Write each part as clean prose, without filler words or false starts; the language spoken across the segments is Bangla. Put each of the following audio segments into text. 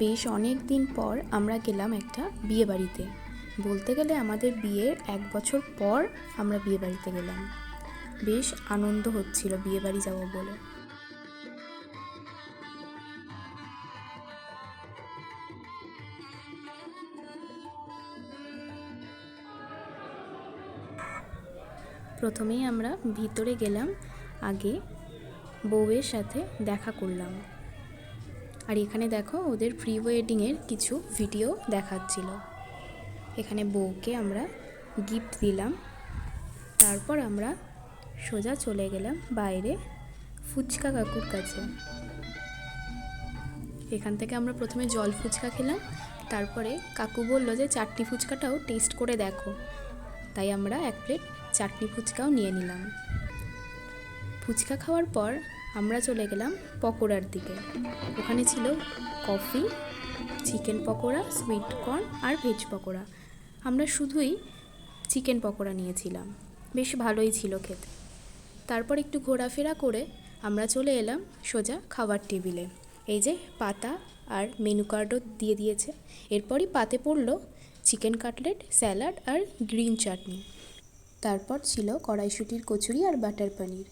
বেশ অনেক দিন পর আমরা গেলাম একটা বিয়ে বাড়িতে। বলতে গেলে আমাদের বিয়ের 1 বছর পর আমরা বিয়ে বাড়িতে গেলাম। বেশ আনন্দ হচ্ছিল বিয়ে বাড়ি যাব বলে। প্রথমেই আমরা ভিতরে গেলাম, আগে বউয়ের সাথে দেখা করলাম। আর এখানে দেখো ওদের প্রি ওয়েডিংয়ের কিছু ভিডিও দেখাচ্ছিল। এখানে বউকে আমরা গিফট দিলাম। তারপর আমরা সোজা চলে গেলাম বাইরে ফুচকা কাকুর কাছে। এখান থেকে আমরা প্রথমে জল ফুচকা খেলাম, তারপরে কাকু বলল যে চাটনি ফুচকাটাও টেস্ট করে দেখো, তাই আমরা 1 প্লেট চাটনি ফুচকাও নিয়ে নিলাম। ফুচকা খাওয়ার পর আমরা চলে গেলাম পকোড়ার দিকে। ওখানে ছিল coffee, chicken pakora, sweet corn আর ভেজ পকোড়া। আমরা শুধুই চিকেন পকোড়া নিয়েছিলাম, বেশ ভালোই ছিল খেতে। তারপর একটু ঘোরাফেরা করে আমরা চলে এলাম সোজা খাবার টেবিলে। এই যে পাতা আর মেনু কার্ডও দিয়ে দিয়েছে। এরপরই পাতে পড়লো চিকেন কাটলেট, স্যালাড আর গ্রিন চাটনি। তারপর ছিল কড়াইশুঁটির কচুরি আর বাটার পনির।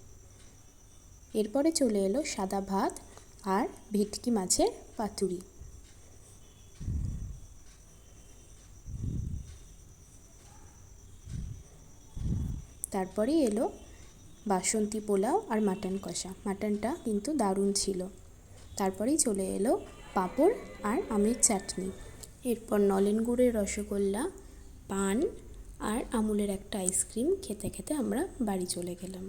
এরপরে চলে এলো সাদা ভাত আর ভেটকি মাছের পাতুরি। তারপরে এলো বাসন্তী পোলাও আর মাটন কষা। মাটনটা কিন্তু দারুণ ছিল। তারপরেই চলে এলো পাঁপড় আর আমের চাটনি। এরপর নলেন গুড়ের রসগোল্লা, পান আর আমুলের একটা আইসক্রিম খেতে খেতে আমরা বাড়ি চলে গেলাম।